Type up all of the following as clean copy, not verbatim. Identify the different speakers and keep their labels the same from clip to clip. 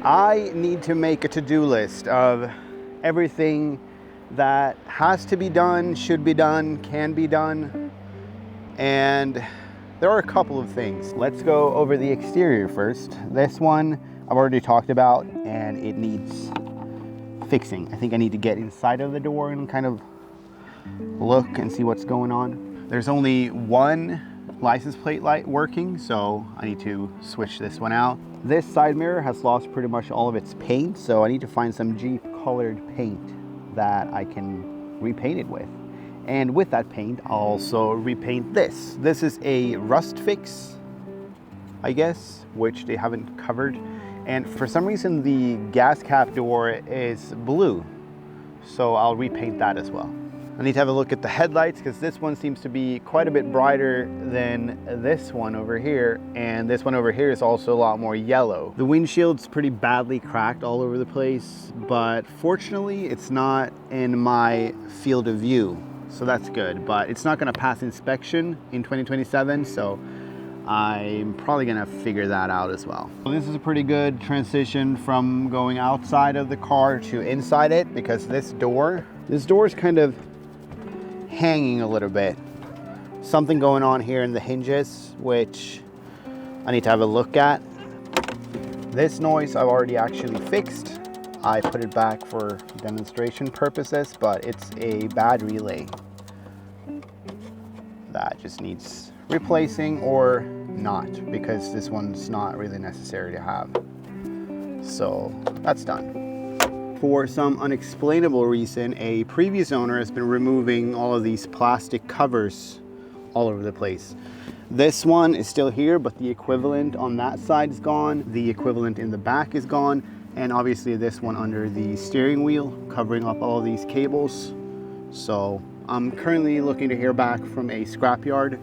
Speaker 1: I need to make a to-do list of everything that has to be done, should be done, can be done, and there are a couple of things. Let's go over the exterior first. This one I've already talked about and it needs fixing. I think I need to get inside of the door and kind of look and see what's going on. There's only one license plate light working, so I need to switch this one out. This side mirror has lost pretty much all of its paint, so I need to find some Jeep colored paint that I can repaint it with. And with that paint, I'll also repaint this. This is a rust fix, I guess, which they haven't covered. And for some reason, the gas cap door is blue, so I'll repaint that as well. I need to have a look at the headlights because this one seems to be quite a bit brighter than this one over here, and this one over here is also a lot more yellow. The windshield's pretty badly cracked all over the place, but fortunately it's not in my field of view, so that's good. But it's not going to pass inspection in 2027, so I'm probably going to figure that out as well. Well, this is a pretty good transition from going outside of the car to inside it, because this door is kind of hanging a little bit. Something going on here in the hinges, which I need to have a look at. This noise I've already actually fixed. I put it back for demonstration purposes, but it's a bad relay that just needs replacing or not, because this one's not really necessary to have. So that's done. For some unexplainable reason, a previous owner has been removing all of these plastic covers all over the place. This one is still here, but the equivalent on that side is gone. The equivalent in the back is gone. And obviously this one under the steering wheel, covering up all of these cables. So I'm currently looking to hear back from a scrapyard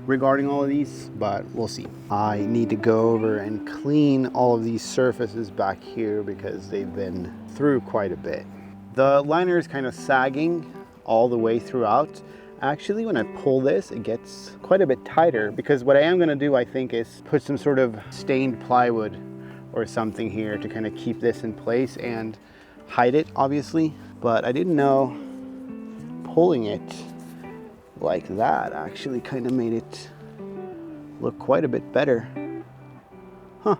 Speaker 1: regarding all of these, but we'll see. I need to go over and clean all of these surfaces back here because they've been through quite a bit. The liner is kind of sagging all the way throughout. Actually, when I pull this, it gets quite a bit tighter, because what I am going to do, I think, is put some sort of stained plywood or something here to kind of keep this in place and hide it, obviously. But I didn't know pulling it like that actually kind of made it look quite a bit better. Huh.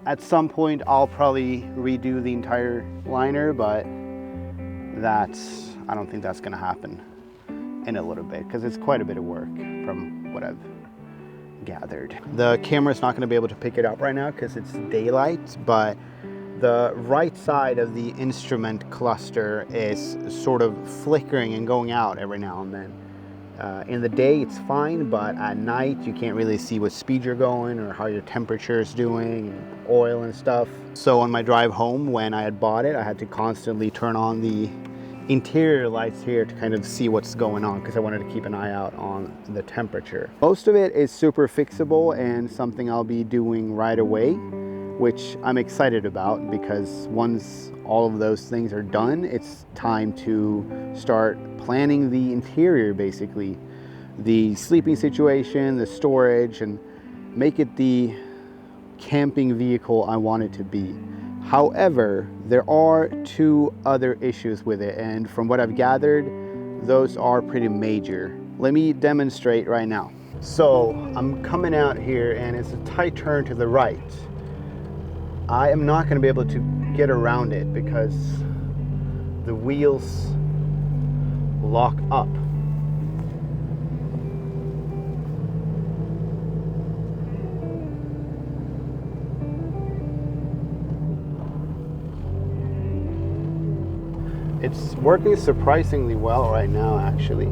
Speaker 1: At some point I'll probably redo the entire liner, but I don't think that's gonna happen in a little bit, because it's quite a bit of work from what I've gathered. The camera's not gonna be able to pick it up right now because it's daylight, but the right side of the instrument cluster is sort of flickering and going out every now and then. In the day it's fine, but at night you can't really see what speed you're going or how your temperature is doing, and oil and stuff. So on my drive home, when I had bought it, I had to constantly turn on the interior lights here to kind of see what's going on, because I wanted to keep an eye out on the temperature. Most of it is super fixable and something I'll be doing right away, which I'm excited about, because once all of those things are done, it's time to start planning the interior, basically. The sleeping situation, the storage, and make it the camping vehicle I want it to be. However, there are two other issues with it, and from what I've gathered, those are pretty major. Let me demonstrate right now. So I'm coming out here and it's a tight turn to the right. I am not going to be able to get around it because the wheels lock up. It's working surprisingly well right now, actually.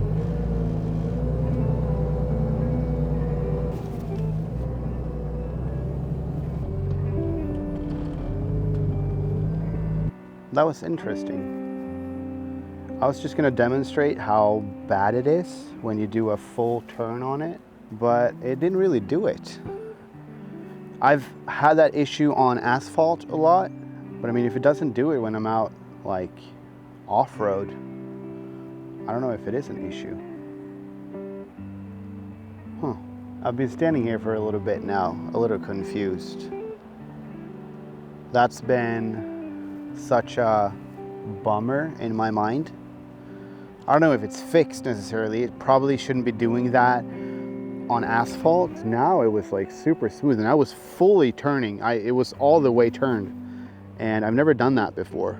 Speaker 1: That was interesting. I was just going to demonstrate how bad it is when you do a full turn on it, but it didn't really do it. I've had that issue on asphalt a lot, but I mean, if it doesn't do it when I'm out like off-road, I don't know if it is an issue. Huh. I've been standing here for a little bit now, a little confused. That's been such a bummer in my mind. I don't know if it's fixed necessarily. It probably shouldn't be doing that on asphalt. Now it was like super smooth and I was fully turning. It was all the way turned and I've never done that before.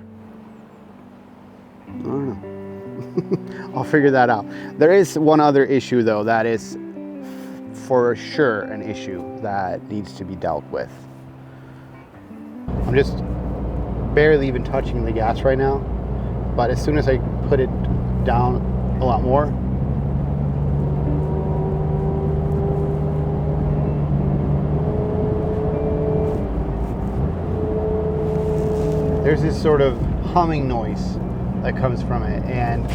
Speaker 1: I don't know. I'll figure that out. There is one other issue though that is for sure an issue that needs to be dealt with. I'm just barely even touching the gas right now, but as soon as I put it down a lot more, there's this sort of humming noise that comes from it, and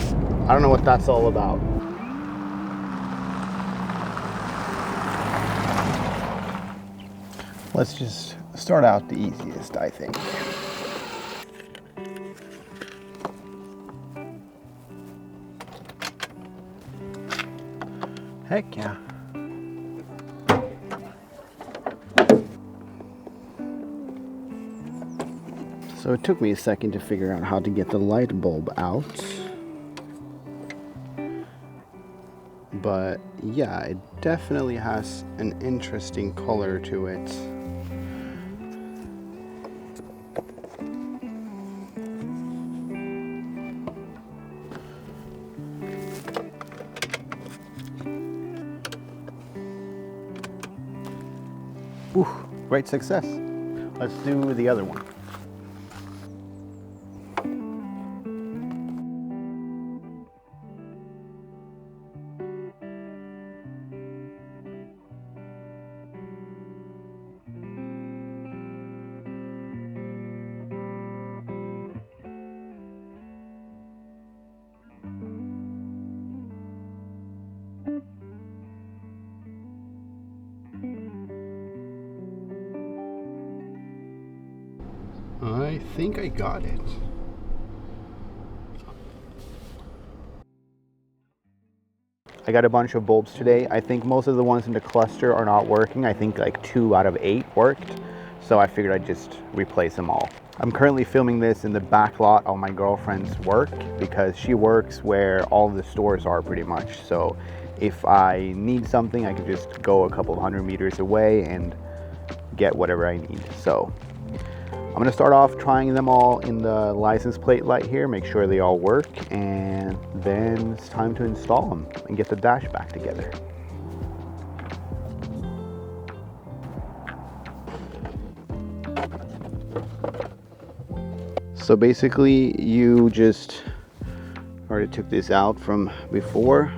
Speaker 1: I don't know what that's all about. Let's just start out the easiest, I think. Heck yeah. So it took me a second to figure out how to get the light bulb out. But yeah, it definitely has an interesting color to it. Ooh, great success. Let's do the other one. I think I got it. I got a bunch of bulbs today. I think most of the ones in the cluster are not working. I think like 2 out of 8 worked. So I figured I'd just replace them all. I'm currently filming this in the back lot of my girlfriend's work because she works where all of the stores are pretty much. So if I need something, I can just go a couple hundred meters away and get whatever I need. So I'm gonna start off trying them all in the license plate light here, make sure they all work, and then it's time to install them and get the dash back together. So basically you just already took this out from before.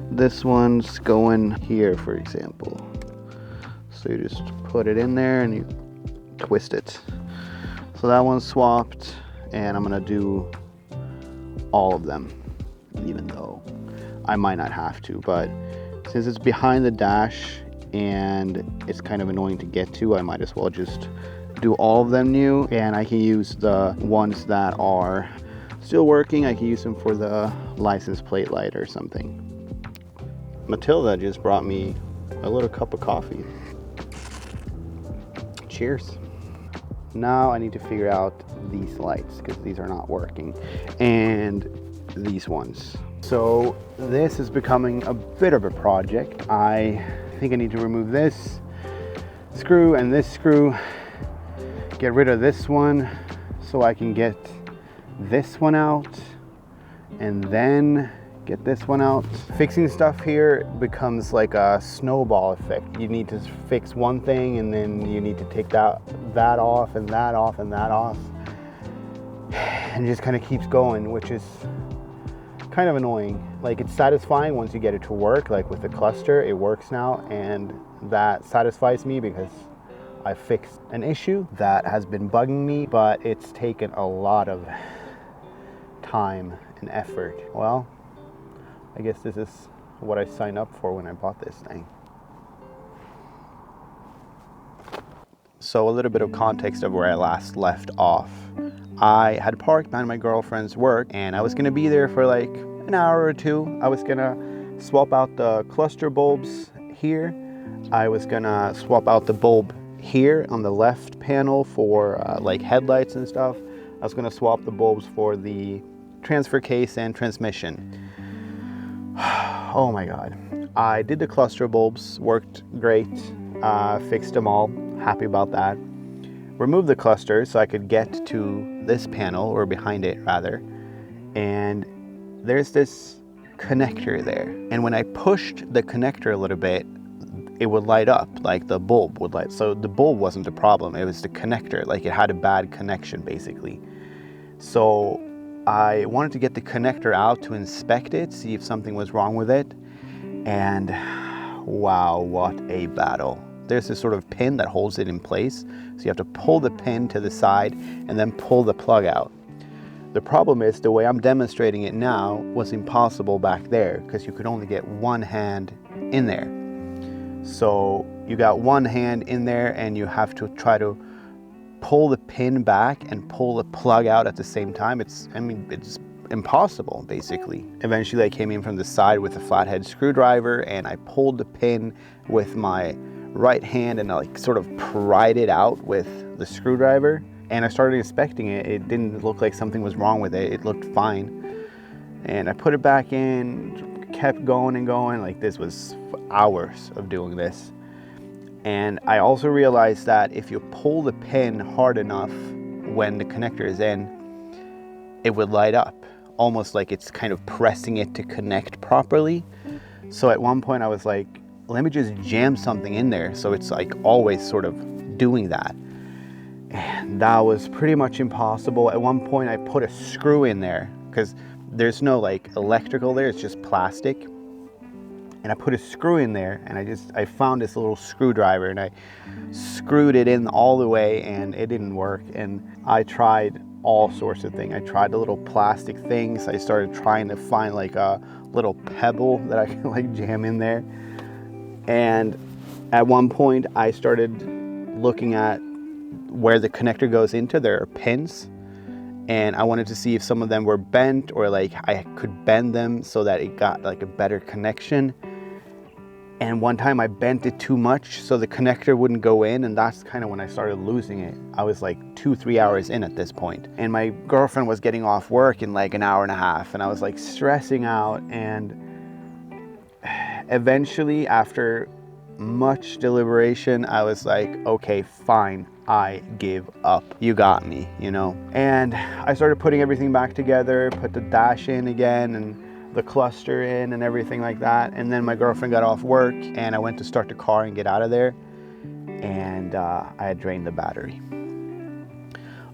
Speaker 1: This one's going here, for example. So you just put it in there and you twist it. So that one's swapped, and I'm gonna do all of them, even though I might not have to, but since it's behind the dash and it's kind of annoying to get to, I might as well just do all of them new, and I can use the ones that are still working. I can use them for the license plate light or something. Matilda just brought me a little cup of coffee. Cheers. Now I need to figure out these lights because these are not working, and these ones. So this is becoming a bit of a project. I think I need to remove this screw and this screw, get rid of this one so I can get this one out, and then get this one out. Fixing stuff here becomes like a snowball effect. You need to fix one thing and then you need to take that off and that off and that off, and it just kind of keeps going, which is kind of annoying. Like, it's satisfying once you get it to work, like with the cluster, it works now, and that satisfies me because I fixed an issue that has been bugging me, but it's taken a lot of time and effort. Well, I guess this is what I signed up for when I bought this thing. So a little bit of context of where I last left off. I had parked behind my girlfriend's work and I was gonna be there for like an hour or two. I was gonna swap out the cluster bulbs here. I was gonna swap out the bulb here on the left panel for like headlights and stuff, I was going to swap the bulbs for the transfer case and transmission. Oh my God. I did the cluster bulbs, worked great, fixed them all, happy about that. Removed the cluster so I could get to this panel, or behind it rather, and there's this connector there. And when I pushed the connector a little bit, it would light up, like the bulb would light. So the bulb wasn't the problem, it was the connector, like it had a bad connection basically. So I wanted to get the connector out to inspect it, see if something was wrong with it, and wow, what a battle. There's this sort of pin that holds it in place, so you have to pull the pin to the side and then pull the plug out. The problem is the way I'm demonstrating it now was impossible back there because you could only get one hand in there. So you got one hand in there and you have to try to pull the pin back and pull the plug out at the same time. It's impossible basically. Eventually I came in from the side with a flathead screwdriver and I pulled the pin with my right hand and I like sort of pried it out with the screwdriver, and I started inspecting it. It didn't look like something was wrong with it. It looked fine. And I put it back in, kept going and going. Like this was hours of doing this. And I also realized that if you pull the pin hard enough when the connector is in, it would light up, almost like it's kind of pressing it to connect properly. So at one point I was like, let me just jam something in there so it's like always sort of doing that. And that was pretty much impossible. At one point I put a screw in there because there's no like electrical there, it's just plastic. And I put a screw in there and I found this little screwdriver and I screwed it in all the way and it didn't work. And I tried all sorts of things. I tried the little plastic things. I started trying to find like a little pebble that I could like jam in there. And at one point I started looking at where the connector goes into. There are pins and I wanted to see if some of them were bent or like I could bend them so that it got like a better connection. And one time I bent it too much so the connector wouldn't go in, and that's kind of when I started losing it. I was like 2-3 hours in at this point, and my girlfriend was getting off work in like an hour and a half, and I was like stressing out. And eventually, after much deliberation, I was like, okay, fine, I give up. You got me, you know? And I started putting everything back together, put the dash in again and the cluster in and everything like that. And then my girlfriend got off work and I went to start the car and get out of there. And I had drained the battery.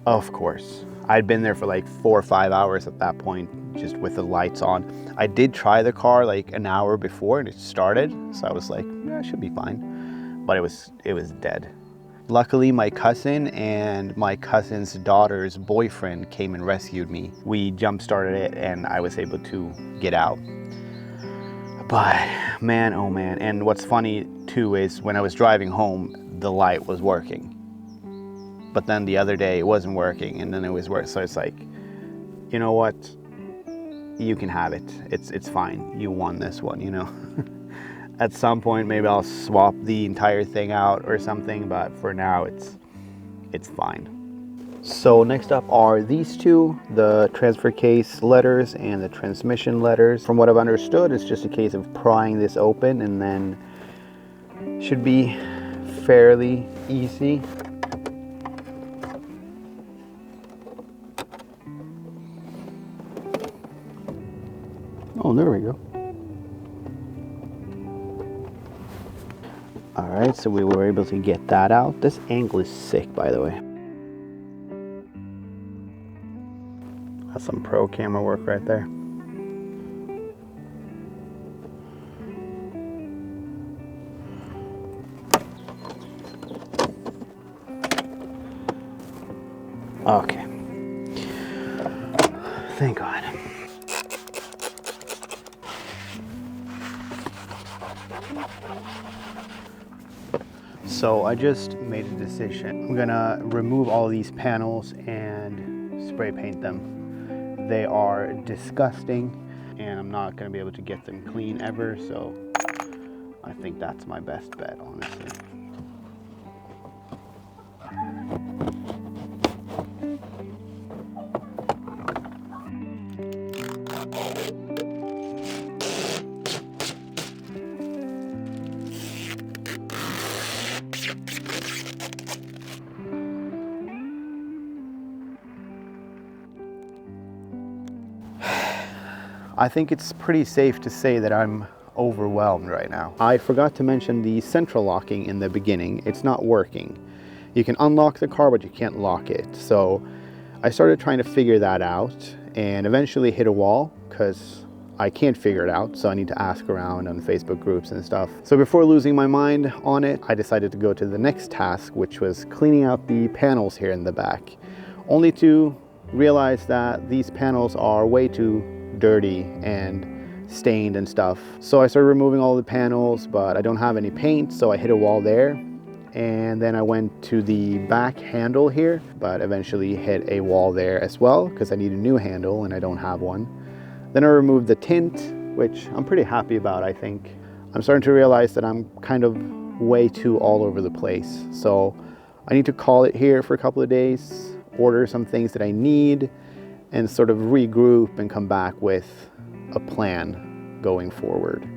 Speaker 1: Of course, I'd been there for like 4 or 5 hours at that point, just with the lights on. I did try the car like an hour before and it started. So I was like, yeah, it should be fine. But it was dead. Luckily, my cousin and my cousin's daughter's boyfriend came and rescued me. We jump-started it and I was able to get out. But man, oh man. And what's funny too is when I was driving home, the light was working. But then the other day it wasn't working and then it was working. So it's like, you know what? You can have it. It's fine. You won this one, you know? At some point, maybe I'll swap the entire thing out or something, but for now, it's fine. So next up are these two, the transfer case letters and the transmission letters. From what I've understood, it's just a case of prying this open and then should be fairly easy. Oh, there we go. All right, so we were able to get that out. This angle is sick, by the way. That's some pro camera work right there. Okay. Thank God. So I just made a decision. I'm gonna remove all these panels and spray paint them. They are disgusting and I'm not gonna be able to get them clean ever, so I think that's my best bet, honestly. I think it's pretty safe to say that I'm overwhelmed right now. I forgot to mention the central locking in the beginning. It's not working. You can unlock the car, but you can't lock it. So I started trying to figure that out and eventually hit a wall because I can't figure it out. So I need to ask around on Facebook groups and stuff. So before losing my mind on it, I decided to go to the next task, which was cleaning out the panels here in the back, only to realize that these panels are way too dirty and stained and stuff. So I started removing all the panels, but I don't have any paint, so I hit a wall there. And then I went to the back handle here, but eventually hit a wall there as well because I need a new handle and I don't have one. Then I removed the tint, which I'm pretty happy about, I think. I'm starting to realize that I'm kind of way too all over the place. So I need to call it here for a couple of days, order some things that I need, and sort of regroup and come back with a plan going forward.